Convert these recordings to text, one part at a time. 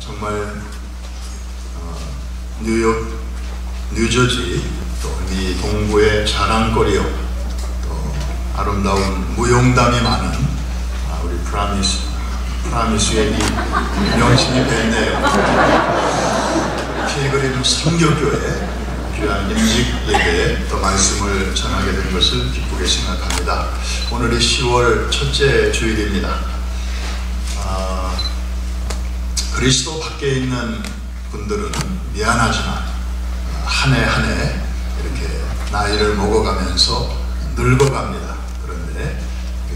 정말 뉴욕, 뉴저지 또 이 동부의 자랑거리요, 또 아름다운 무용담이 많은 우리 프라미스의 이 명칭이 됐네요. 필그림 선교교회 귀한 임직에게 또 말씀을 전하게 된 것을 기쁘게 생각합니다. 오늘이 10월 첫째 주일입니다. 그리스도 밖에 있는 분들은 미안하지만 한 해 한 해 이렇게 나이를 먹어가면서 늙어갑니다. 그런데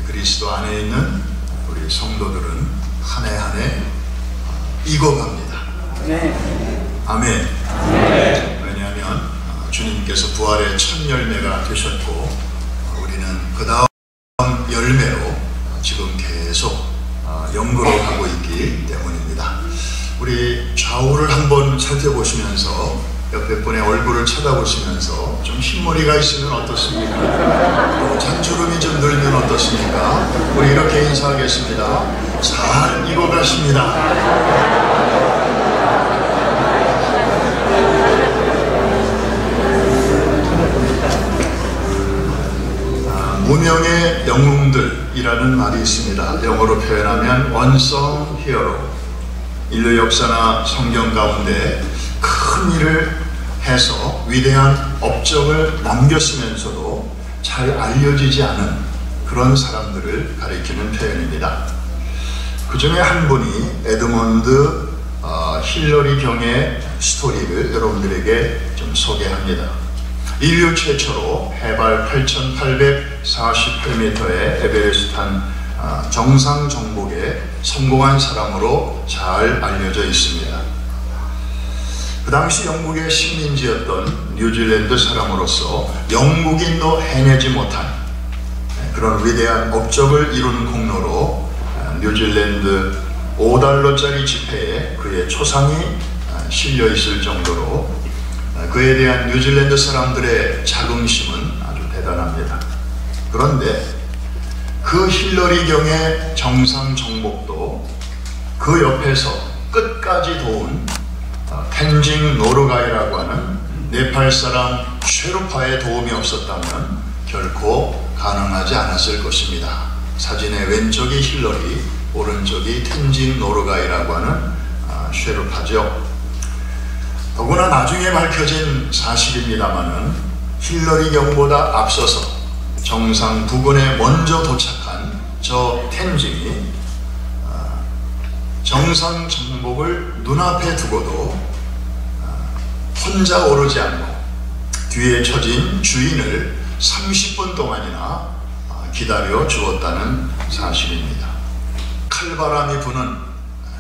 그리스도 안에 있는 우리 성도들은 한 해 한 해 익어갑니다. 아멘. 왜냐하면 주님께서 부활의 첫 열매가 되셨고 우리는 그 다음 열매로 지금 계속 연구로 가고 있기 때문입니다. 우리 좌우를 한번 살펴보시면서 옆에 분의 얼굴을 쳐다보시면서 좀 흰머리가 있으면 어떻습니까? 또 잔주름이 좀 늘면 어떻습니까? 우리 이렇게 인사하겠습니다. 잘 익어가십니다. 무명의 영웅들이라는 말이 있습니다. 영어로 표현하면 unsung hero. 인류 역사나 성경 가운데 큰 일을 해서 위대한 업적을 남겼으면서도 잘 알려지지 않은 그런 사람들을 가리키는 표현입니다. 그 중에 한 분이 에드먼드 힐러리 경의 스토리를 여러분들에게 좀 소개합니다. 인류 최초로 해발 8,848m의 에베레스트 정상 정복에 성공한 사람으로 잘 알려져 있습니다. 그 당시 영국의 식민지였던 뉴질랜드 사람으로서 영국인도 해내지 못한 그런 위대한 업적을 이룬 공로로 뉴질랜드 $5짜리 지폐에 그의 초상이 실려 있을 정도로 그에 대한 뉴질랜드 사람들의 자긍심은 아주 대단합니다. 그런데 그 힐러리 경의 정상 정복도 그 옆에서 끝까지 도운 텐징 노르가이라고 하는 네팔 사람 쉐르파의 도움이 없었다면 결코 가능하지 않았을 것입니다. 사진의 왼쪽이 힐러리, 오른쪽이 텐징 노르가이라고 하는 쉐르파죠. 더구나 나중에 밝혀진 사실입니다마는 힐러리 경보다 앞서서 정상 부근에 먼저 도착한 저 텐징이 정상 정복을 눈앞에 두고도 혼자 오르지 않고 뒤에 처진 주인을 30분 동안이나 기다려 주었다는 사실입니다. 칼바람이 부는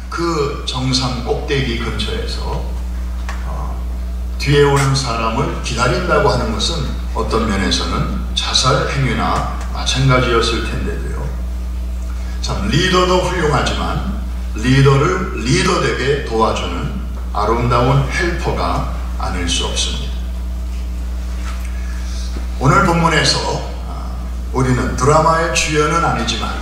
그 정상 꼭대기 근처에서 뒤에 오는 사람을 기다린다고 하는 것은 어떤 면에서는 자살 행위나 마찬가지였을 텐데도요. 참 리더도 훌륭하지만 리더를 리더되게 도와주는 아름다운 헬퍼가 아닐 수 없습니다. 오늘 본문에서 우리는 드라마의 주연은 아니지만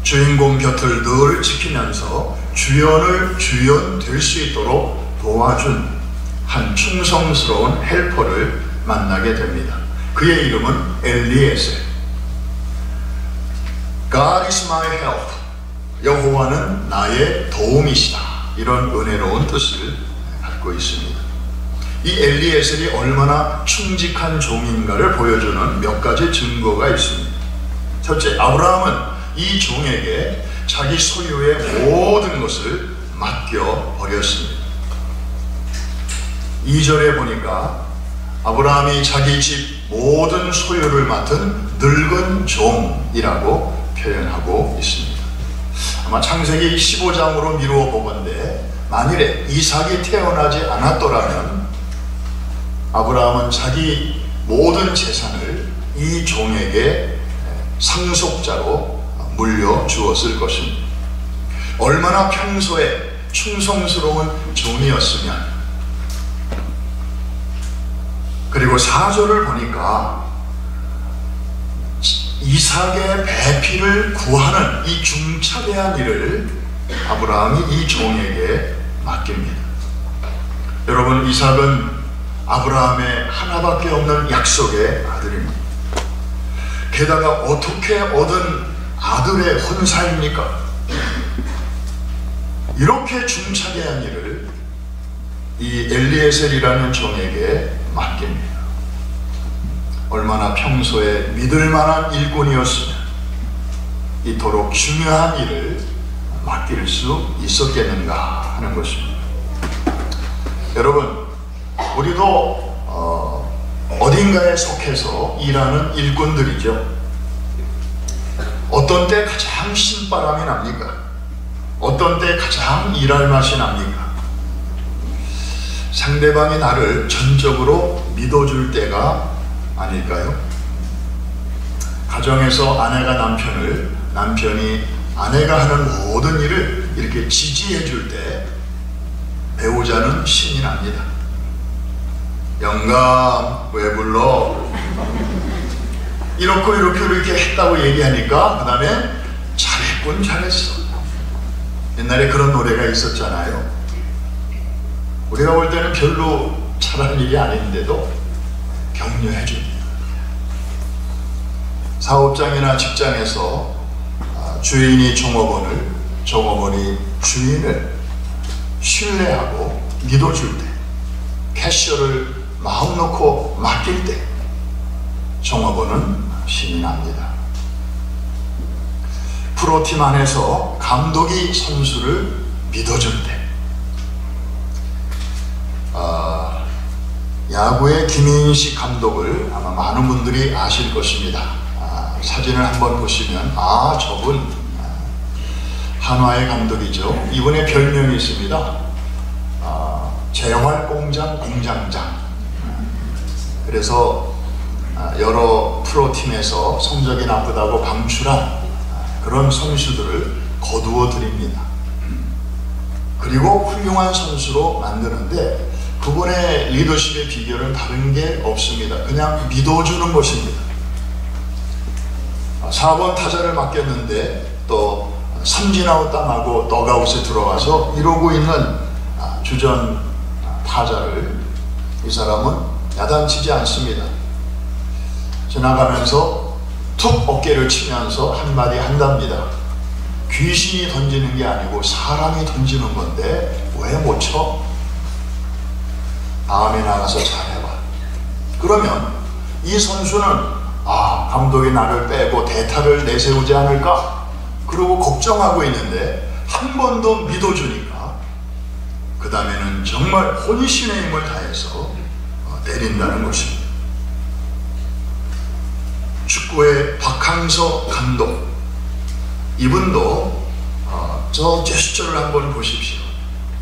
주인공 곁을 늘 지키면서 주연 될 수 있도록 도와준 한 충성스러운 헬퍼를 만나게 됩니다. 그의 이름은 엘리에셀. God is my help. 여호와는 나의 도움이시다. 이런 은혜로운 뜻을 갖고 있습니다. 이 엘리에셀이 얼마나 충직한 종인가를 보여주는 몇 가지 증거가 있습니다. 첫째, 아브라함은 이 종에게 자기 소유의 모든 것을 맡겨 버렸습니다. 2절에 보니까 아브라함이 자기 집 모든 소유를 맡은 늙은 종이라고 표현하고 있습니다. 아마 창세기 15장으로 미루어 보건대 만일에 이삭이 태어나지 않았더라면 아브라함은 자기 모든 재산을 이 종에게 상속자로 물려주었을 것입니다. 얼마나 평소에 충성스러운 종이었으면. 그리고 4절을 보니까 이삭의 배필을 구하는 이 중차대한 일을 아브라함이 이 종에게 맡깁니다. 여러분, 이삭은 아브라함의 하나밖에 없는 약속의 아들입니다. 게다가 어떻게 얻은 아들의 혼사입니까? 이렇게 중차대한 일을 이 엘리에셀이라는 종에게 맡깁니다. 얼마나 평소에 믿을 만한 일꾼이었으면 이토록 중요한 일을 맡길 수 있었겠는가 하는 것입니다. 여러분, 우리도 어딘가에 속해서 일하는 일꾼들이죠. 어떤 때 가장 신바람이 납니까? 어떤 때 가장 일할 맛이 납니까? 상대방이 나를 전적으로 믿어줄 때가 아닐까요? 가정에서 아내가 남편을, 남편이 아내가 하는 모든 일을 이렇게 지지해 줄 때 배우자는 신이 납니다. 영감, 왜 불러? 이렇게 했다고 얘기하니까 그 다음에 잘했군, 잘했어. 옛날에 그런 노래가 있었잖아요. 우리가 볼 때는 별로 잘할 일이 아닌데도 격려해 줍니다. 사업장이나 직장에서 주인이 종업원을, 종업원이 주인을 신뢰하고 믿어줄 때, 캐셔를 마음 놓고 맡길 때 종업원은 신이 납니다. 프로팀 안에서 감독이 선수를 믿어줄 때, 야구의 김인식 감독을 아마 많은 분들이 아실 것입니다. 사진을 한번 보시면 저분 한화의 감독이죠. 이분의 별명이 있습니다. 재활공장 공장장. 그래서 여러 프로팀에서 성적이 나쁘다고 방출한 그런 선수들을 거두어 드립니다. 그리고 훌륭한 선수로 만드는데 그분의 리더십의 비결은 다른 게 없습니다. 그냥 믿어주는 것입니다. 4번 타자를 맡겼는데 또 삼진아웃 당하고 더그아웃에 들어와서 이러고 있는 주전 타자를 이 사람은 야단치지 않습니다. 지나가면서 툭 어깨를 치면서 한마디 한답니다. 귀신이 던지는 게 아니고 사람이 던지는 건데 왜 못 쳐? 다음에 나가서 잘해봐. 그러면 이 선수는 감독이 나를 빼고 대타를 내세우지 않을까? 그러고 걱정하고 있는데 한 번 더 믿어주니까 그 다음에는 정말 혼신의 힘을 다해서 때린다는 것입니다. 축구의 박항서 감독, 이분도 저 제스처를 한번 보십시오.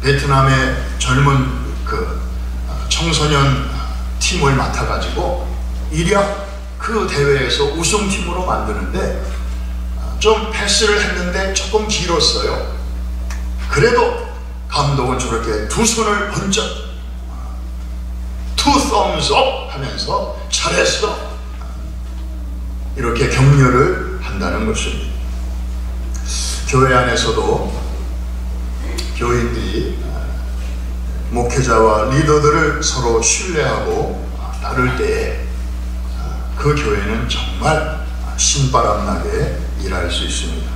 베트남의 젊은 청소년 팀을 맡아가지고 일약 그 대회에서 우승팀으로 만드는데 좀 패스를 했는데 조금 길었어요. 그래도 감독은 저렇게 두 손을 번쩍 two thumbs up 하면서 잘했어, 이렇게 격려를 한다는 것입니다. 교회 안에서도 교인들이 목회자와 리더들을 서로 신뢰하고 따를 때에 그 교회는 정말 신바람나게 일할 수 있습니다.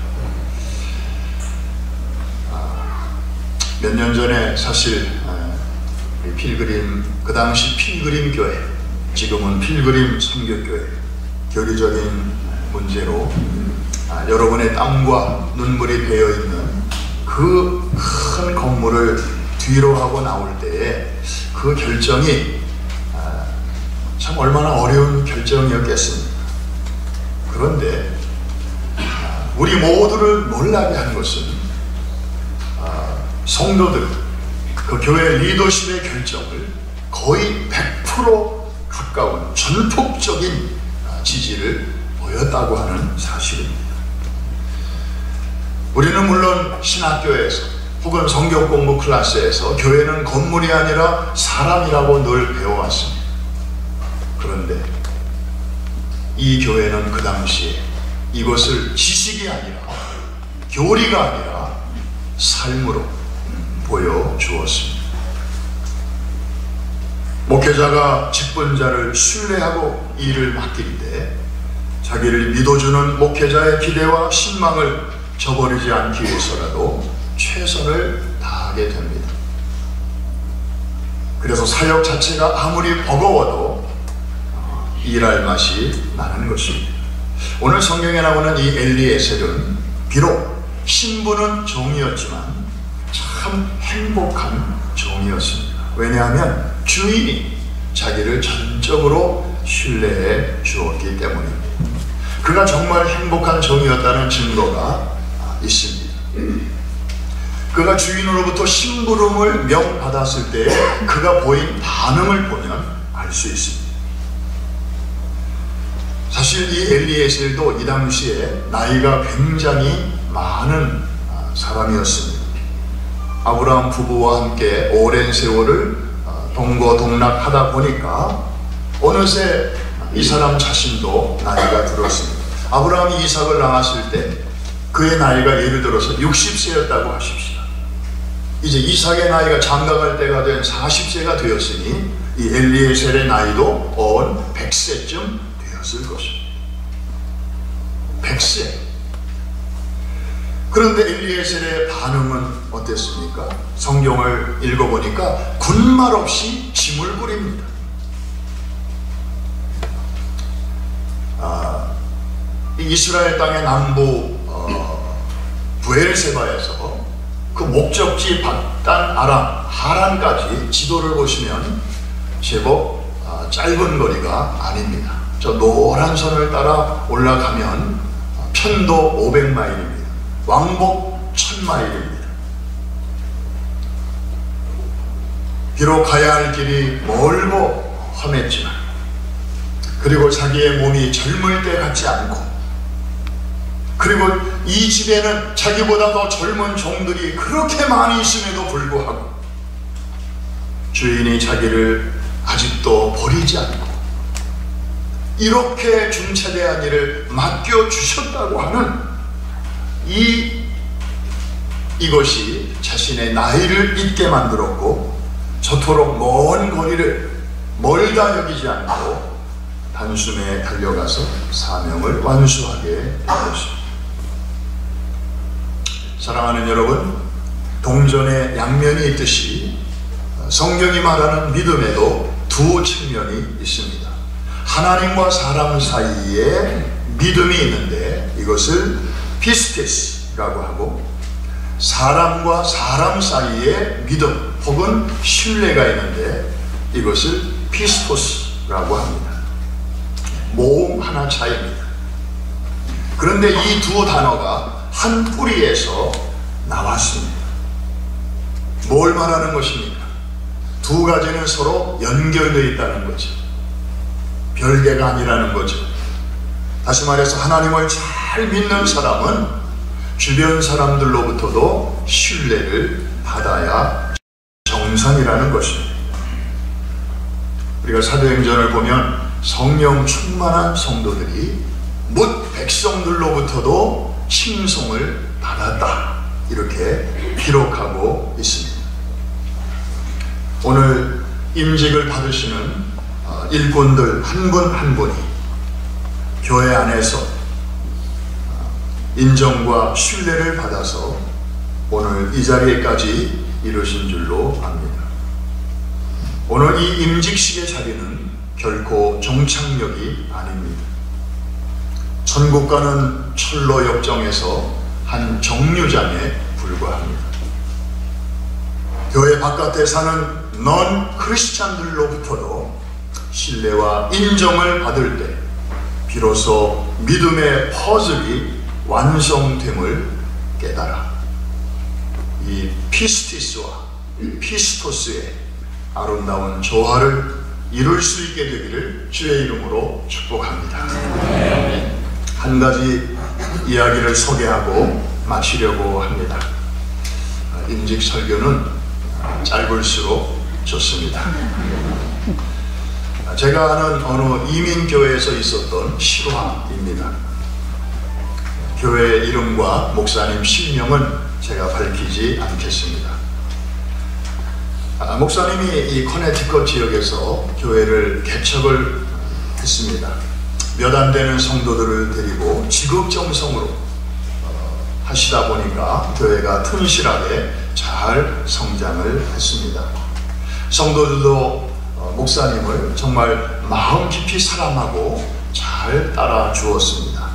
몇 년 전에 사실 필그림, 그 당시 필그림 교회, 지금은 필그림 선교교회, 교리적인 문제로 여러분의 땀과 눈물이 배어 있는 그 큰 건물을 뒤로 하고 나올 때에 그 결정이 참 얼마나 어려운 결정이었겠습니까? 그런데 우리 모두를 놀라게 한 것은 성도들, 그 교회 리더십의 결정을 거의 100% 가까운 전폭적인 지지를 보였다고 하는 사실입니다. 우리는 물론 신학교에서 혹은 성경 공부 클래스에서 교회는 건물이 아니라 사람이라고 늘 배워왔습니다. 그런데 이 교회는 그 당시에 이것을 지식이 아니라 교리가 아니라 삶으로 보여주었습니다. 목회자가 직분자를 신뢰하고 일을 맡길 때 자기를 믿어주는 목회자의 기대와 신망을 저버리지 않기 위해서라도 최선을 다하게 됩니다. 그래서 사역 자체가 아무리 버거워도 일할 맛이 나는 것입니다. 오늘 성경에 나오는 이 엘리에셀은 비록 신분은 종이었지만 참 행복한 종이었습니다. 왜냐하면 주인이 자기를 전적으로 신뢰해 주었기 때문입니다. 그가 정말 행복한 종이었다는 증거가 있습니다. 그가 주인으로부터 심부름을 명받았을 때 그가 보인 반응을 보면 알 수 있습니다. 사실 이 엘리에셀도 이 당시에 나이가 굉장히 많은 사람이었습니다. 아브라함 부부와 함께 오랜 세월을 동거동락하다 보니까 어느새 이 사람 자신도 나이가 들었습니다. 아브라함이 이삭을 낳았을 때 그의 나이가 예를 들어서 60세였다고 하십시다. 이제 이삭의 나이가 장가갈 때가 된 40세가 되었으니 이 엘리에셀의 나이도 언 100세쯤 되었을 것입니다. 100세. 그런데 엘리에셀의 반응은 어땠습니까? 성경을 읽어보니까 군말 없이 짐을 꾸립니다. 이스라엘 땅의 남부 브엘세바에서 그 목적지 바단 아람 하란까지 지도를 보시면 제법 짧은 거리가 아닙니다. 저 노란 선을 따라 올라가면 편도 500마일입니다. 왕복 1000마일입니다. 비록 가야 할 길이 멀고 험했지만, 그리고 자기의 몸이 젊을 때 같지 않고, 그리고 이 집에는 자기보다 더 젊은 종들이 그렇게 많이 있음에도 불구하고 주인이 자기를 아직도 버리지 않고 이렇게 중차대한 일을 맡겨주셨다고 하는 이것이 자신의 나이를 잊게 만들었고, 저토록 먼 거리를 멀다 여기지 않고 단숨에 달려가서 사명을 완수하게 된 것입니다. 사랑하는 여러분, 동전의 양면이 있듯이 성경이 말하는 믿음에도 두 측면이 있습니다. 하나님과 사람 사이에 믿음이 있는데 이것을 피스테스라고 하고, 사람과 사람 사이에 믿음 혹은 신뢰가 있는데 이것을 피스토스라고 합니다. 모음 하나 차이입니다. 그런데 이 두 단어가 한 뿌리에서 나왔습니다. 뭘 말하는 것입니까? 두 가지는 서로 연결되어 있다는 거죠. 별개가 아니라는 거죠. 다시 말해서 하나님을 잘 믿는 사람은 주변 사람들로부터도 신뢰를 받아야 정상이라는 것입니다. 우리가 사도행전을 보면 성령 충만한 성도들이 뭇 백성들로부터도 칭송을 받았다, 이렇게 기록하고 있습니다. 오늘 임직을 받으시는 일꾼들 한 분 한 분이 교회 안에서 인정과 신뢰를 받아서 오늘 이 자리에까지 이르신 줄로 압니다. 오늘 이 임직식의 자리는 결코 종착역이 아닙니다. 천국가는 철로 역정에서 한 정류장에 불과합니다. 교회 바깥에 사는 넌 크리스찬들로부터도 신뢰와 인정을 받을 때 비로소 믿음의 퍼즐이 완성됨을 깨달아 이 피스티스와 피스토스의 아름다운 조화를 이룰 수 있게 되기를 주의 이름으로 축복합니다. 한 가지 이야기를 소개하고 마치려고 합니다. 임직 설교는 짧을수록 좋습니다. 제가 아는 어느 이민교회에서 있었던 실화입니다. 교회 이름과 목사님 실명은 제가 밝히지 않겠습니다. 목사님이 이 커네티컷 지역에서 교회를 개척을 했습니다. 몇 안 되는 성도들을 데리고 지극정성으로 하시다 보니까 교회가 튼실하게 잘 성장을 했습니다. 성도들도 목사님을 정말 마음 깊이 사랑하고 잘 따라 주었습니다.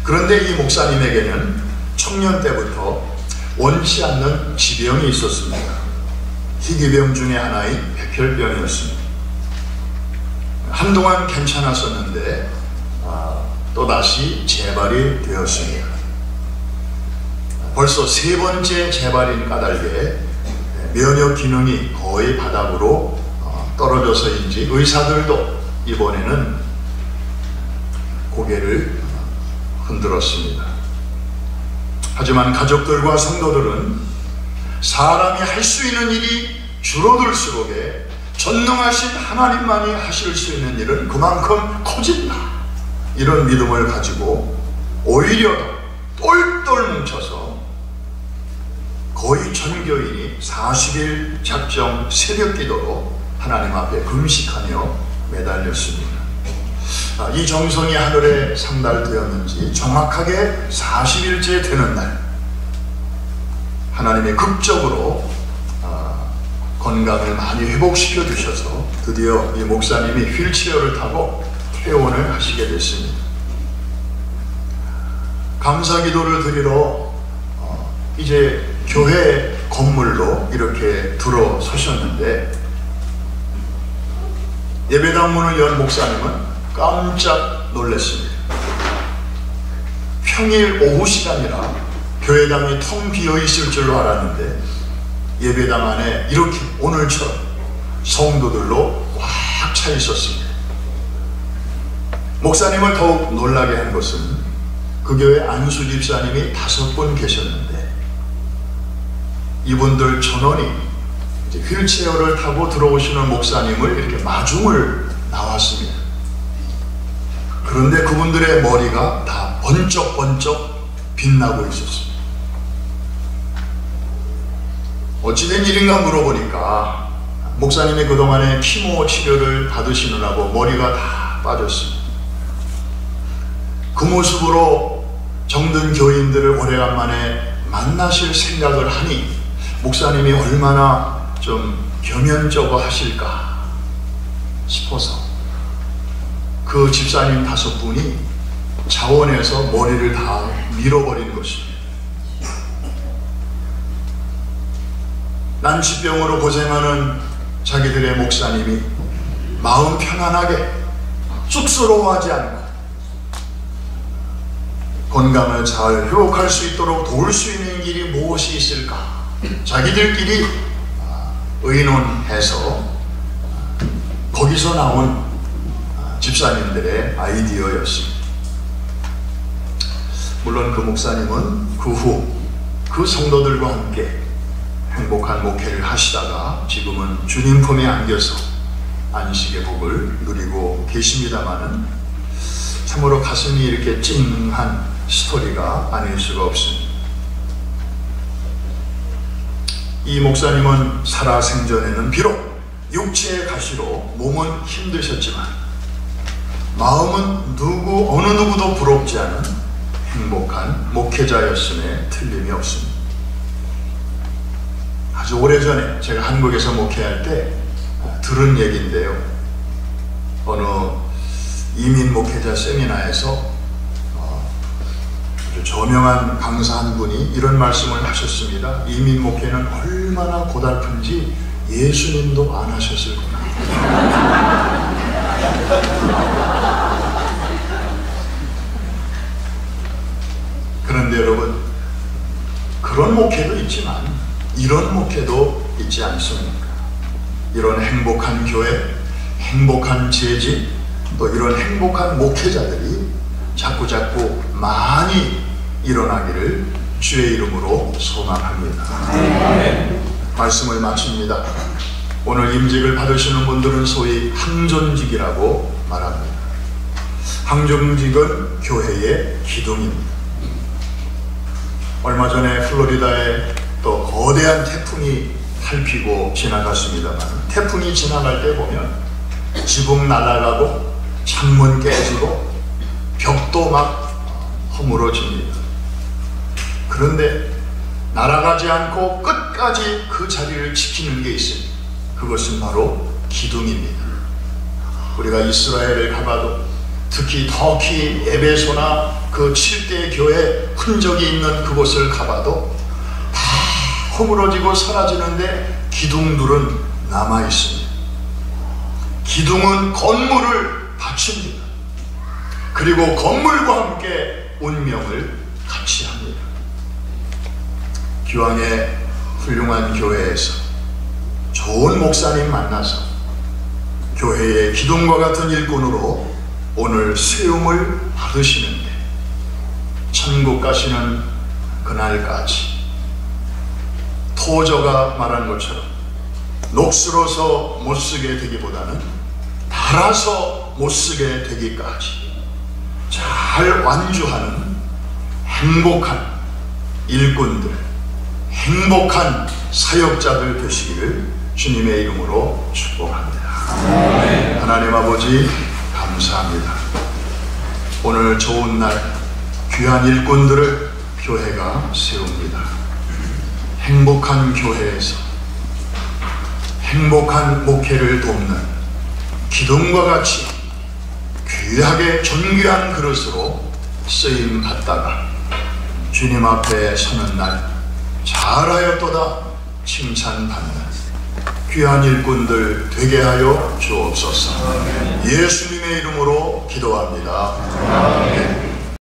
그런데 이 목사님에게는 청년 때부터 원치 않는 지병이 있었습니다. 희귀병 중에 하나인 백혈병이었습니다. 한동안 괜찮았었는데 또다시 재발이 되었습니다. 벌써 3번째 재발인 까닭에 면역 기능이 거의 바닥으로 떨어져서인지 의사들도 이번에는 고개를 흔들었습니다. 하지만 가족들과 성도들은 사람이 할 수 있는 일이 줄어들수록에 전능하신 하나님만이 하실 수 있는 일은 그만큼 커진다, 이런 믿음을 가지고 오히려 똘똘 뭉쳐서 거의 전 교인이 40일 작정 새벽 기도로 하나님 앞에 금식하며 매달렸습니다. 이 정성이 하늘에 상달되었는지 정확하게 40일째 되는 날, 하나님의 극적으로 건강을 많이 회복시켜 주셔서 드디어 이 목사님이 휠체어를 타고 퇴원을 하시게 됐습니다. 감사 기도를 드리러 이제 교회 건물로 이렇게 들어서셨는데, 예배당 문을 연 목사님은 깜짝 놀랐습니다. 평일 오후 시간이라 교회당이 텅 비어 있을 줄로 알았는데 예배당 안에 이렇게 오늘처럼 성도들로 꽉 차 있었습니다. 목사님을 더욱 놀라게 한 것은 그 교회 안수 집사님이 5분 계셨는데 이분들 전원이 이제 휠체어를 타고 들어오시는 목사님을 이렇게 마중을 나왔습니다. 그런데 그분들의 머리가 다 번쩍번쩍 빛나고 있었습니다. 어찌된 일인가 물어보니까 목사님이 그동안에 키모 치료를 받으시느라고 머리가 다 빠졌습니다. 그 모습으로 정든 교인들을 오래간만에 만나실 생각을 하니 목사님이 얼마나 좀 겸연쩍어 하실까 싶어서 그 집사님 5분이 자원해서 머리를 다 밀어버린 것입니다. 난치병으로 고생하는 자기들의 목사님이 마음 편안하게 쑥스러워하지 않고 건강을 잘 회복할 수 있도록 도울 수 있는 길이 무엇이 있을까, 자기들끼리 의논해서 거기서 나온 집사님들의 아이디어였습니다. 물론 그 목사님은 그 후 그 성도들과 함께 행복한 목회를 하시다가 지금은 주님 품에 안겨서 안식의 복을 누리고 계십니다마는 참으로 가슴이 이렇게 찡한 스토리가 아닐 수가 없습니다. 이 목사님은 살아생전에는 비록 육체의 가시로 몸은 힘드셨지만 마음은 어느 누구도 부럽지 않은 행복한 목회자였음에 틀림이 없습니다. 아주 오래전에 제가 한국에서 목회할 때 들은 얘기인데요, 어느 이민 목회자 세미나에서 아주 저명한 강사 한 분이 이런 말씀을 하셨습니다. 이민 목회는 얼마나 고달픈지 예수님도 안 하셨을구나. 그런데 여러분, 그런 목회도 있지만 이런 목회도 있지 않습니까? 이런 행복한 교회, 행복한 재직, 또 이런 행복한 목회자들이 자꾸자꾸 많이 일어나기를 주의 이름으로 소망합니다. 말씀을 마칩니다. 오늘 임직을 받으시는 분들은 소위 항존직이라고 말합니다. 항존직은 교회의 기둥입니다. 얼마 전에 플로리다에 또 거대한 태풍이 살피고 지나갔습니다만, 태풍이 지나갈 때 보면 지붕 날아가고 창문 깨지고 벽도 막 허물어집니다. 그런데 날아가지 않고 끝까지 그 자리를 지키는 게 있습니다. 그것은 바로 기둥입니다. 우리가 이스라엘을 가봐도, 특히 터키 에베소나 그 7대 교회 흔적이 있는 그곳을 가봐도 다 허물어지고 사라지는데 기둥들은 남아 있습니다. 기둥은 건물을 받칩니다. 그리고 건물과 함께 운명을 같이 합니다. 기왕에 훌륭한 교회에서 좋은 목사님 만나서 교회의 기둥과 같은 일꾼으로 오늘 세움을 받으시는데, 천국 가시는 그날까지 토저가 말한 것처럼 녹슬어서 못쓰게 되기보다는 닳아서 못쓰게 되기까지 잘 완주하는 행복한 일꾼들, 행복한 사역자들 되시기를 주님의 이름으로 축복합니다. 하나님 아버지, 감사합니다. 오늘 좋은 날 귀한 일꾼들을 교회가 세웁니다. 행복한 교회에서 행복한 목회를 돕는 기둥과 같이 귀하게 존귀한 그릇으로 쓰임 받다가 주님 앞에 서는 날 잘하였도다 칭찬받는 귀한 일꾼들 되게 하여 주옵소서. 예수님의 이름으로 기도합니다. 아멘.